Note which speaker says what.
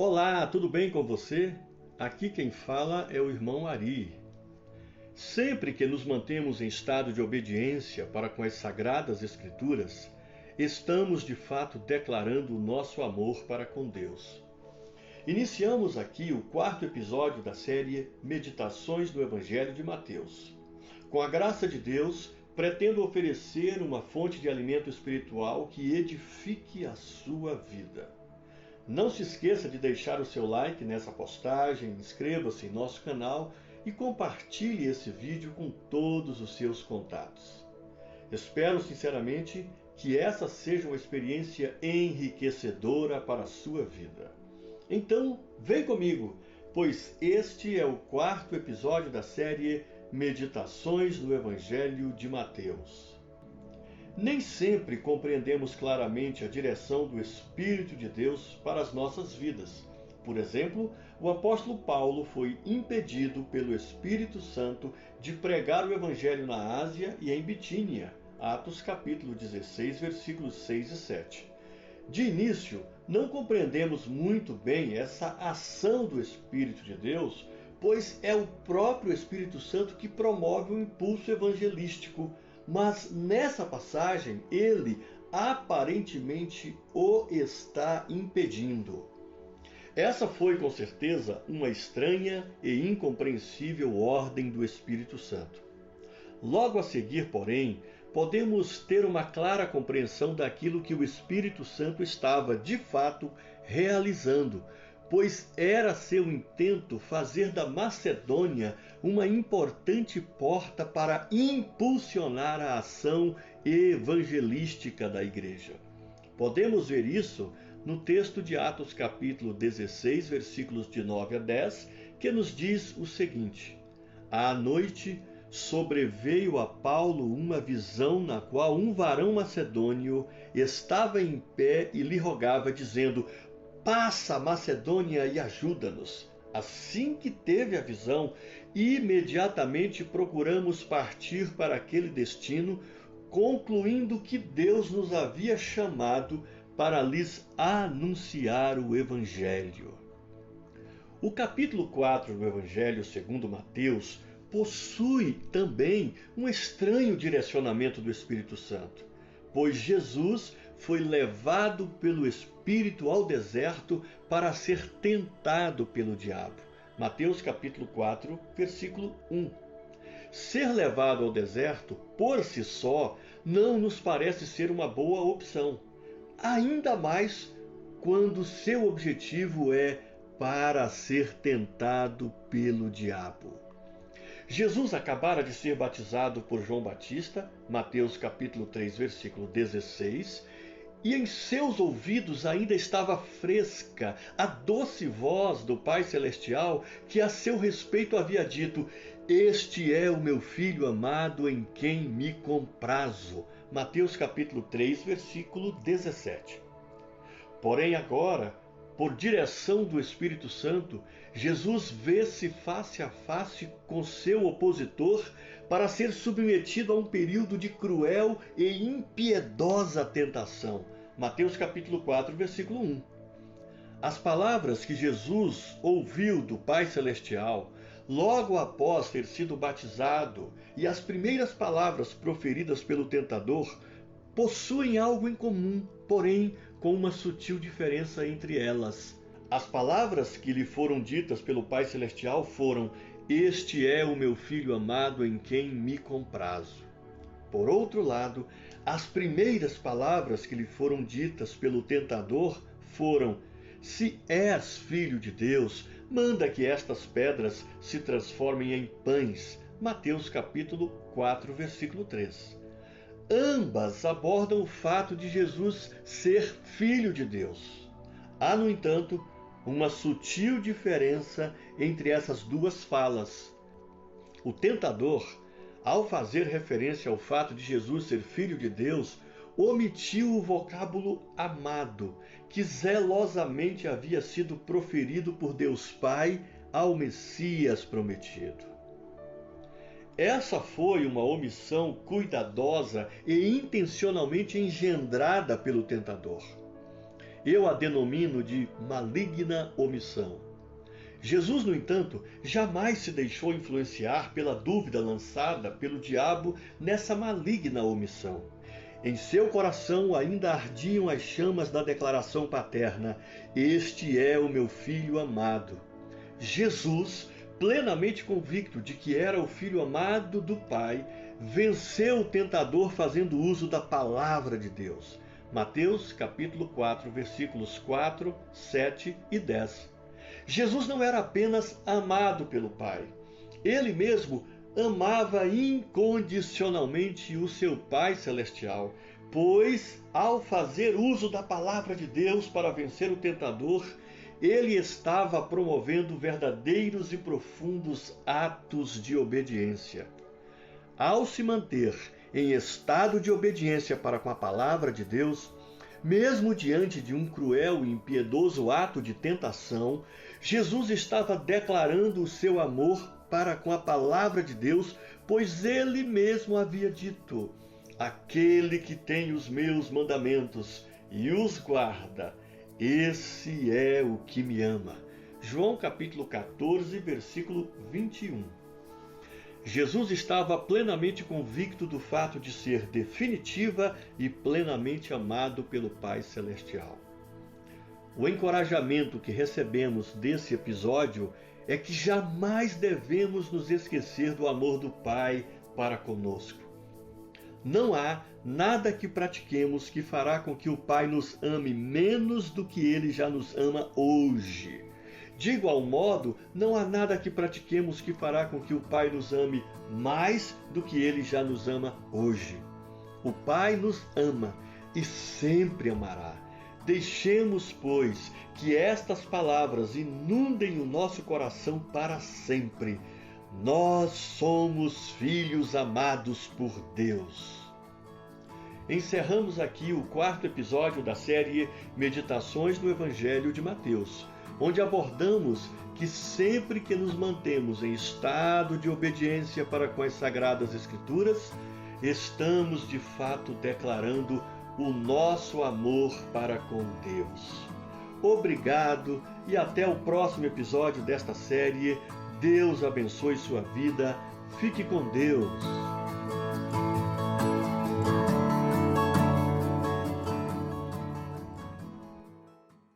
Speaker 1: Olá, tudo bem com você? Aqui quem fala é o irmão Ari. Sempre que nos mantemos em estado de obediência para com as Sagradas Escrituras, estamos de fato declarando o nosso amor para com Deus. Iniciamos aqui o quarto episódio da série Meditações do Evangelho de Mateus. Com a graça de Deus, pretendo oferecer uma fonte de alimento espiritual que edifique a sua vida. Não se esqueça de deixar o seu like nessa postagem, inscreva-se em nosso canal e compartilhe esse vídeo com todos os seus contatos. Espero sinceramente que essa seja uma experiência enriquecedora para a sua vida. Então, vem comigo, pois este é o quarto episódio da série Meditações do Evangelho de Mateus. Nem sempre compreendemos claramente a direção do Espírito de Deus para as nossas vidas. Por exemplo, o apóstolo Paulo foi impedido pelo Espírito Santo de pregar o Evangelho na Ásia e em Bitínia, Atos capítulo 16, versículos 6 e 7. De início, não compreendemos muito bem essa ação do Espírito de Deus, pois é o próprio Espírito Santo que promove o impulso evangelístico, mas nessa passagem ele aparentemente o está impedindo. Essa foi com certeza uma estranha e incompreensível ordem do Espírito Santo. Logo a seguir, porém, podemos ter uma clara compreensão daquilo que o Espírito Santo estava, de fato, realizando, pois era seu intento fazer da Macedônia uma importante porta para impulsionar a ação evangelística da igreja. Podemos ver isso no texto de Atos capítulo 16, versículos de 9 a 10, que nos diz o seguinte: À noite sobreveio a Paulo uma visão na qual um varão macedônio estava em pé e lhe rogava, dizendo: Passa a Macedônia e ajuda-nos. Assim que teve a visão, imediatamente procuramos partir para aquele destino, concluindo que Deus nos havia chamado para lhes anunciar o Evangelho. O capítulo 4 do Evangelho segundo Mateus possui também um estranho direcionamento do Espírito Santo, pois Jesus foi levado pelo Espírito ao deserto para ser tentado pelo diabo. Mateus capítulo 4, versículo 1. Ser levado ao deserto, por si só, não nos parece ser uma boa opção. Ainda mais quando seu objetivo é para ser tentado pelo diabo. Jesus acabara de ser batizado por João Batista, Mateus capítulo 3, versículo 16, e em seus ouvidos ainda estava fresca a doce voz do Pai Celestial que a seu respeito havia dito: Este é o meu Filho amado em quem me comprazo. Mateus capítulo 3, versículo 17. Porém agora, por direção do Espírito Santo, Jesus vê-se face a face com seu opositor para ser submetido a um período de cruel e impiedosa tentação. Mateus capítulo 4, versículo 1. As palavras que Jesus ouviu do Pai Celestial logo após ter sido batizado e as primeiras palavras proferidas pelo tentador possuem algo em comum, porém com uma sutil diferença entre elas. As palavras que lhe foram ditas pelo Pai Celestial foram: Este é o meu Filho amado em quem me comprazo. Por outro lado, as primeiras palavras que lhe foram ditas pelo tentador foram: Se és Filho de Deus, manda que estas pedras se transformem em pães. Mateus capítulo 4, versículo 3. Ambas abordam o fato de Jesus ser Filho de Deus. Há, no entanto, uma sutil diferença entre essas duas falas. O tentador, ao fazer referência ao fato de Jesus ser Filho de Deus, omitiu o vocábulo amado, que zelosamente havia sido proferido por Deus Pai ao Messias prometido. Essa foi uma omissão cuidadosa e intencionalmente engendrada pelo tentador. Eu a denomino de maligna omissão. Jesus, no entanto, jamais se deixou influenciar pela dúvida lançada pelo diabo nessa maligna omissão. Em seu coração ainda ardiam as chamas da declaração paterna: "Este é o meu filho amado." Jesus, plenamente convicto de que era o filho amado do Pai, venceu o tentador fazendo uso da palavra de Deus. Mateus capítulo 4, versículos 4, 7 e 10. Jesus não era apenas amado pelo Pai. Ele mesmo amava incondicionalmente o seu Pai Celestial, pois, ao fazer uso da palavra de Deus para vencer o tentador, ele estava promovendo verdadeiros e profundos atos de obediência. Ao se manter em estado de obediência para com a palavra de Deus, mesmo diante de um cruel e impiedoso ato de tentação, Jesus estava declarando o seu amor para com a palavra de Deus, pois ele mesmo havia dito: "Aquele que tem os meus mandamentos e os guarda, esse é o que me ama." João capítulo 14, versículo 21. Jesus estava plenamente convicto do fato de ser definitiva e plenamente amado pelo Pai Celestial. O encorajamento que recebemos desse episódio é que jamais devemos nos esquecer do amor do Pai para conosco. Não há nada que pratiquemos que fará com que o Pai nos ame menos do que Ele já nos ama hoje. De igual modo, não há nada que pratiquemos que fará com que o Pai nos ame mais do que Ele já nos ama hoje. O Pai nos ama e sempre amará. Deixemos, pois, que estas palavras inundem o nosso coração para sempre. Nós somos filhos amados por Deus. Encerramos aqui o 4º episódio da série Meditações do Evangelho de Mateus, onde abordamos que sempre que nos mantemos em estado de obediência para com as Sagradas Escrituras, estamos de fato declarando o nosso amor para com Deus. Obrigado e até o próximo episódio desta série. Deus abençoe sua vida. Fique com Deus.